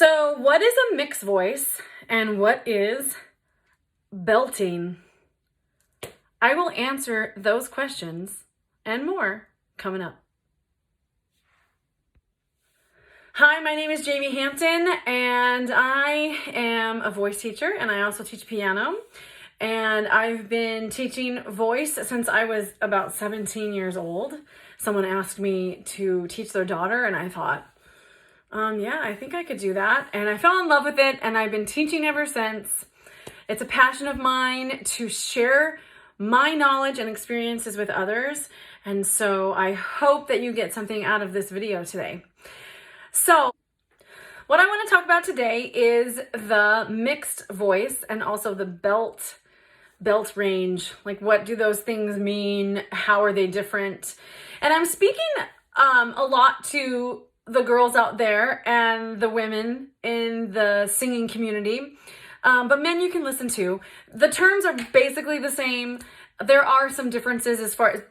So what is a mixed voice and what is belting? I will answer those questions and more coming up. Hi, my name is Jamie Hampton and I am a voice teacher and I also teach piano. And I've been teaching voice since I was about 17 years old. Someone asked me to teach their daughter and I thought, yeah, I think I could do that. And I fell in love with it and I've been teaching ever since. It's a passion of mine to share my knowledge and experiences with others. And so I hope that you get something out of this video today. So what I want to talk about today is the mixed voice and also the belt range. Like, what do those things mean? How are they different? And I'm speaking a lot to the girls out there and the women in the singing community. But men you can listen to. The terms are basically the same. There are some differences as far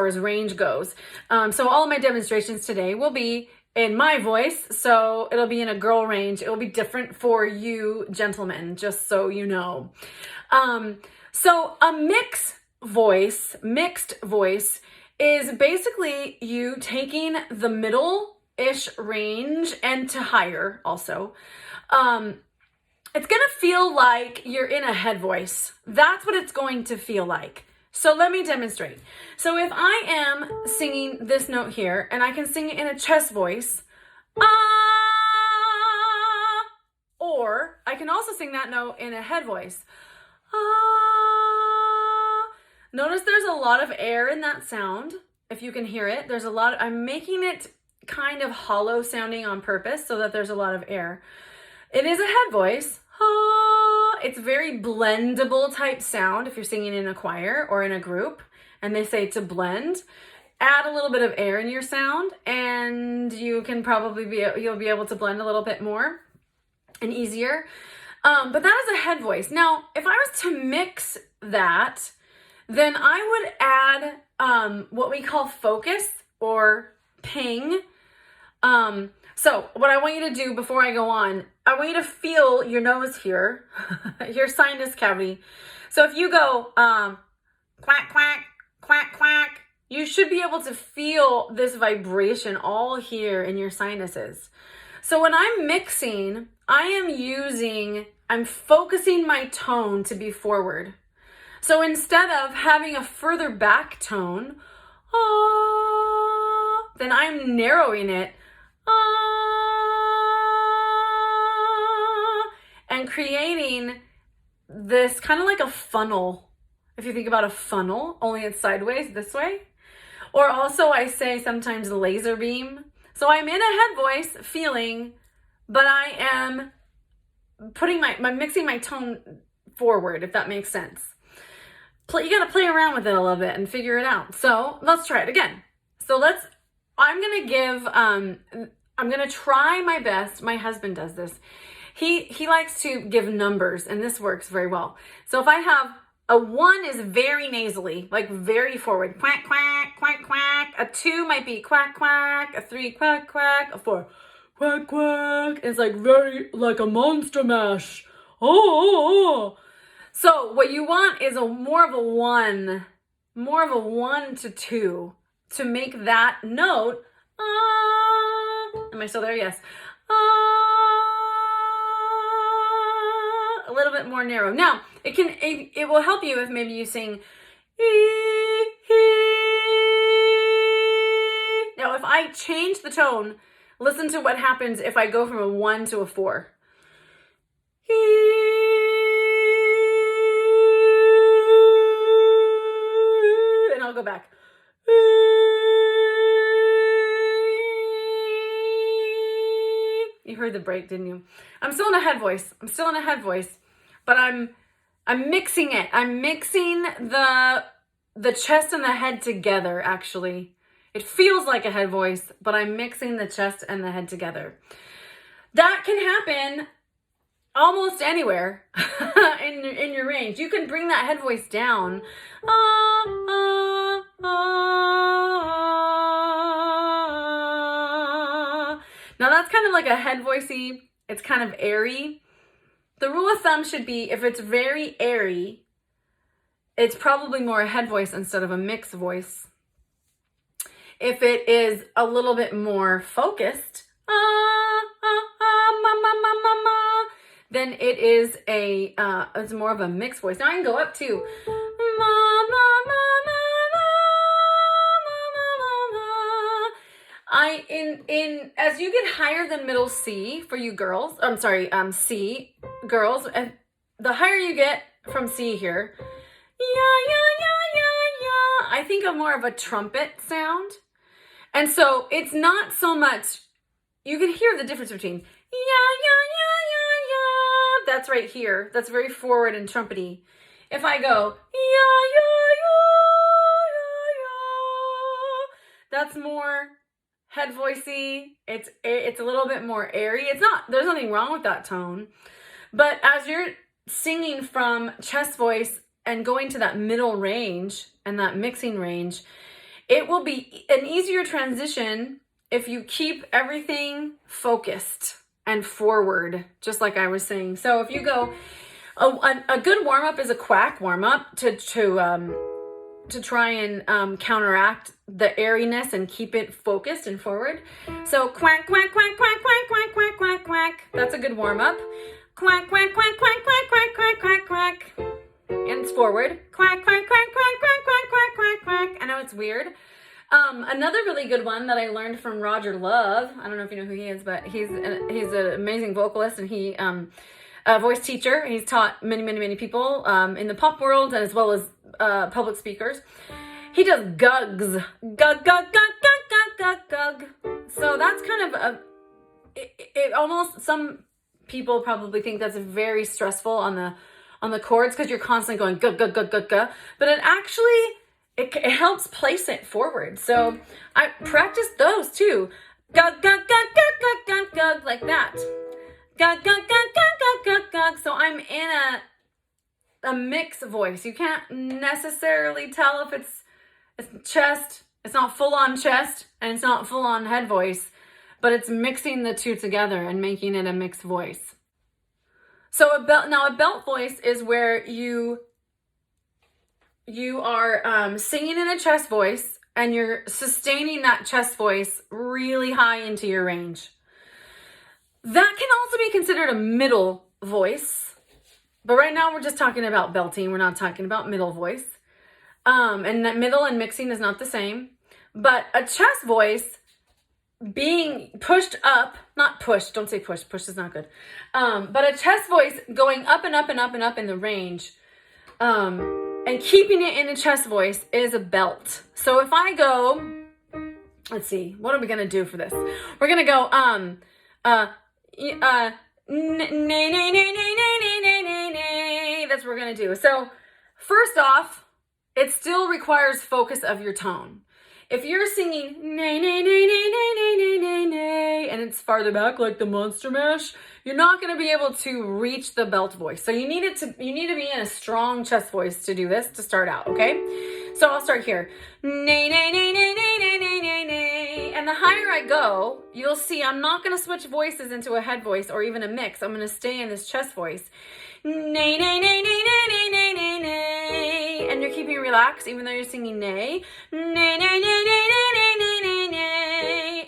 as range goes. So all of my demonstrations today will be in my voice. So it'll be in a girl range. It will be different for you gentlemen, just so you know. So a mixed voice is basically you taking the middle-ish range and to higher also. It's going to feel like you're in a head voice. That's what it's going to feel like. So let me demonstrate. So if I am singing this note here, and I can sing it in a chest voice, ah, or I can also sing that note in a head voice, ah. Notice there's a lot of air in that sound. If you can hear it, I'm making it kind of hollow sounding on purpose so that there's a lot of air. It is a head voice. Ah, it's very blendable type sound if you're singing in a choir or in a group and they say to blend. Add a little bit of air in your sound and you can you'll be able to blend a little bit more and easier. But that is a head voice. Now, if I was to mix that, then I would add what we call focus or ping. So what I want you to do before I go on, I want you to feel your nose here, your sinus cavity. So if you go quack, quack, quack, quack, you should be able to feel this vibration all here in your sinuses. So when I'm mixing, I'm focusing my tone to be forward. So instead of having a further back tone, then I'm narrowing it, and creating this kind of like a funnel. If you think about a funnel, only it's sideways this way. Or also I say sometimes laser beam. So I'm in a head voice feeling, but I am I'm mixing my tone forward, if that makes sense. You got to play around with it a little bit and figure it out. So let's try it again. So I'm going to try my best. My husband does this. He likes to give numbers and this works very well. So if I have a 1 is very nasally, like very forward, quack, quack, quack, quack. A 2 might be quack, quack. A 3, quack, quack. A 4, quack, quack. It's like very, like a monster mash. Oh. So what you want is more of a 1 to 2 to make that note, am I still there? Yes. A little bit more narrow. Now, it will help you if maybe you sing, now if I change the tone, listen to what happens if I go from a 1 to a 4. And I'll go back. You heard the break, didn't you? I'm still in a head voice, but I'm mixing it. I'm mixing the chest and the head together, actually. It feels like a head voice, but I'm mixing the chest and the head together. That can happen almost anywhere in your range. You can bring that head voice down. Now that's kind of like a head voicey. It's kind of airy. The rule of thumb should be if it's very airy, it's probably more a head voice instead of a mixed voice. If it is a little bit more focused, then it is it's more of a mixed voice. Now I can go up to as you get higher than middle C for you girls, C girls, and the higher you get from C here, I think of more of a trumpet sound. And so it's not so much, you can hear the difference between that's right here. That's very forward and trumpety. If I go that's more head voicey. It's a little bit more airy. There's nothing wrong with that tone. But as you're singing from chest voice and going to that middle range and that mixing range, it will be an easier transition if you keep everything focused and forward, just like I was saying. So if you go, a good warm-up is a quack warm-up to try and counteract the airiness and keep it focused and forward. So quack, quack, quack, quack, quack, quack, quack, quack, quack. That's a good warm-up. Quack, quack, quack, quack, quack, quack, quack, quack, quack. And it's forward. Quack, quack, quack, quack, quack, quack, quack, quack, quack. I know it's weird. Another really good one that I learned from Roger Love. I don't know if you know who he is, but he's an amazing vocalist, and he a voice teacher. He's taught many people in the pop world as well as public speakers. He does gugs. Gug, gug, gug, gug, gug, gug, gug. So that's kind of it almost, some people probably think that's very stressful on the chords because you're constantly going gug, gug, gug, gug, gug. But it actually, it helps place it forward. So I practiced those too. Gug, gug, gug, gug, gug, gug, gug, like that. Gug, gug, gug, gug, gug, gug, gug. So I'm in a mixed voice. You can't necessarily tell if it's chest, it's not full on chest, and it's not full on head voice, but it's mixing the two together and making it a mixed voice. So a belt voice is where you are singing in a chest voice and you're sustaining that chest voice really high into your range. That can also be considered a middle voice, but right now we're just talking about belting. We're not talking about middle voice. And that middle and mixing is not the same, but a chest voice being pushed up, not pushed, don't say push is not good. But a chest voice going up and up and up and up in the range, and keeping it in a chest voice is a belt. So if I go, let's see, what are we going to do for this? We're going to go, that's what we're going to do. So first off, it still requires focus of your tone. If you're singing nay, nay, nay, nay, nay, nay, nay, nay, nay, and it's farther back like the Monster Mash, you're not going to be able to reach the belt voice. So you need to be in a strong chest voice to do this, to start out, okay? So I'll start here. Nay, nay, nay, nay, nay, nay, nay, nay, nay. And the higher I go, you'll see I'm not going to switch voices into a head voice or even a mix. I'm going to stay in this chest voice. Nay, nay, nay, nay, nay, nay, nay, nay, nay. And you're keeping it relaxed even though you're singing nay. Nay, nay, nay, nay, nay, nay, nay, nay, nay.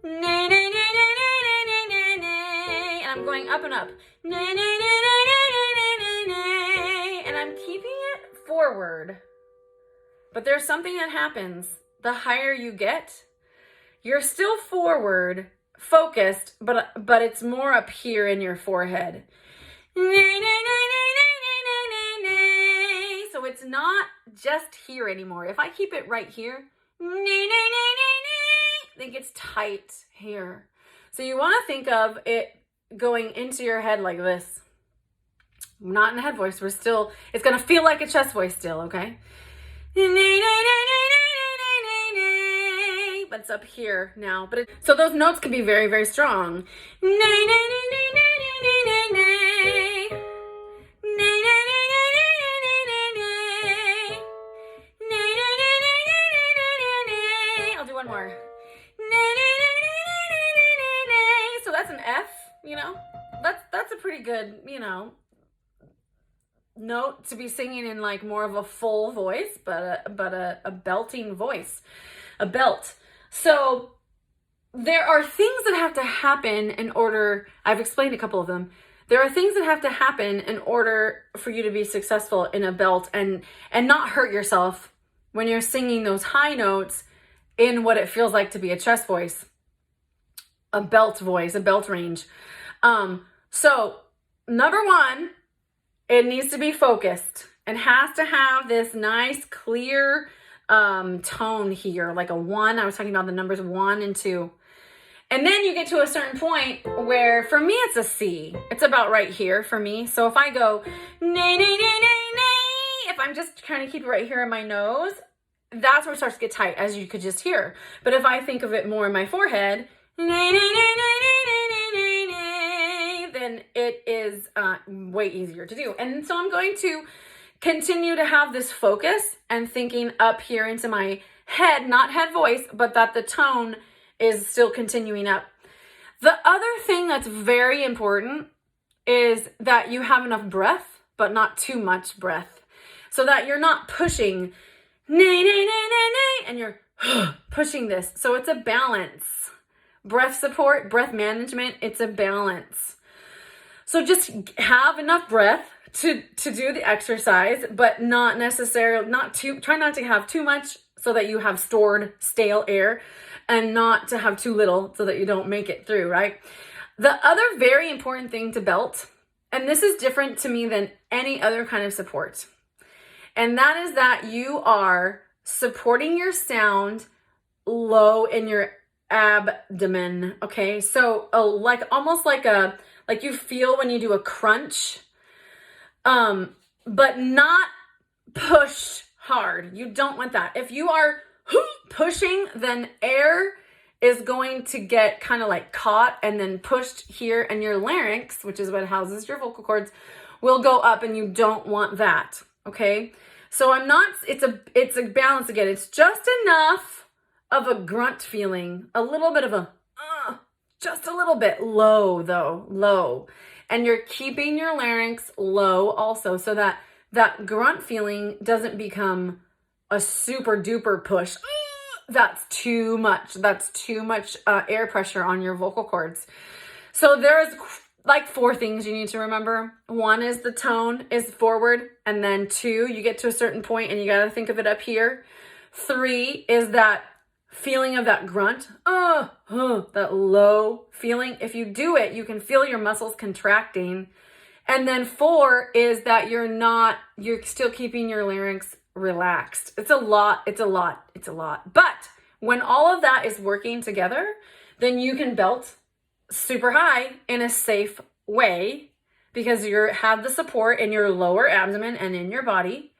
Nay, nay, nay, nay, nay, nay, nay, nay. And I'm going up and up. Nay, nay, nay, nay, nay, nay, nay, nay. And I'm keeping it forward. But there's something that happens. The higher you get, you're still forward, focused, but it's more up here in your forehead. Nay, nay, nay, nay, nay, nay, nay, nay. So it's not just here anymore. If I keep it right here, nay, nay, nay, nay, nay, I think it's tight here. So you want to think of it going into your head like this. Not in a head voice. It's going to feel like a chest voice still, okay? Nay, nay, nay, nay, nay, nay, nay, nay. But it's up here now. So those notes can be very, very strong. Nay, nay, nay, nay, nay, nay, nay, nay. I'll do one more. F, that's a pretty good, note to be singing in like more of a full voice, but a belting voice, a belt. So there are things that have to happen in order, I've explained a couple of them. There are things that have to happen in order for you to be successful in a belt and not hurt yourself when you're singing those high notes in what it feels like to be a chest voice, a belt voice, a belt range. So number one, it needs to be focused and has to have this nice, clear tone here, like a 1. I was talking about the numbers 1 and 2. And then you get to a certain point where, for me, it's a C. It's about right here for me. So if I go, nay, nay, nay, nay, nay, if I'm just trying to keep it right here in my nose, that's where it starts to get tight, as you could just hear. But if I think of it more in my forehead, nay, nay, nay, nay, nay, nay, nay, nay, nay, then it is way easier to do. And so I'm going to continue to have this focus and thinking up here into my head, not head voice, but that the tone is still continuing up. The other thing that's very important is that you have enough breath, but not too much breath, so that you're not pushing nay, nay, nay, nay, nay, and you're pushing this. So it's a balance. Breath support, breath management, it's a balance. So just have enough breath to do the exercise, but not necessarily, try not to have too much so that you have stored stale air, and not to have too little so that you don't make it through, right? The other very important thing to belt, and this is different to me than any other kind of support, and that is that you are supporting your sound low in your abdomen, okay? So almost like you feel when you do a crunch, but not push hard. You don't want that. If you are pushing, then air is going to get kind of like caught and then pushed here, and your larynx, which is what houses your vocal cords, will go up, and you don't want that, okay? So it's a balance again. It's just enough of a grunt feeling, a little bit of a, just a little bit low though, low. And you're keeping your larynx low also, so that that grunt feeling doesn't become a super duper push. That's too much. That's too much air pressure on your vocal cords. So there's like 4 things you need to remember. 1 is the tone is forward. And then 2, you get to a certain point and you got to think of it up here. 3 is that feeling of that grunt. That low feeling. If you do it, you can feel your muscles contracting. And then 4 is that you're still keeping your larynx relaxed. It's a lot. But when all of that is working together, then you can belt super high in a safe way, because you have the support in your lower abdomen and in your body,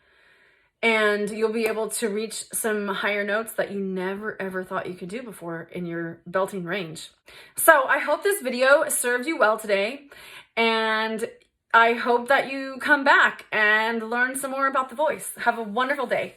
and you'll be able to reach some higher notes that you never ever thought you could do before in your belting range. So I hope this video served you well today, and I hope that you come back and learn some more about the voice. Have a wonderful day.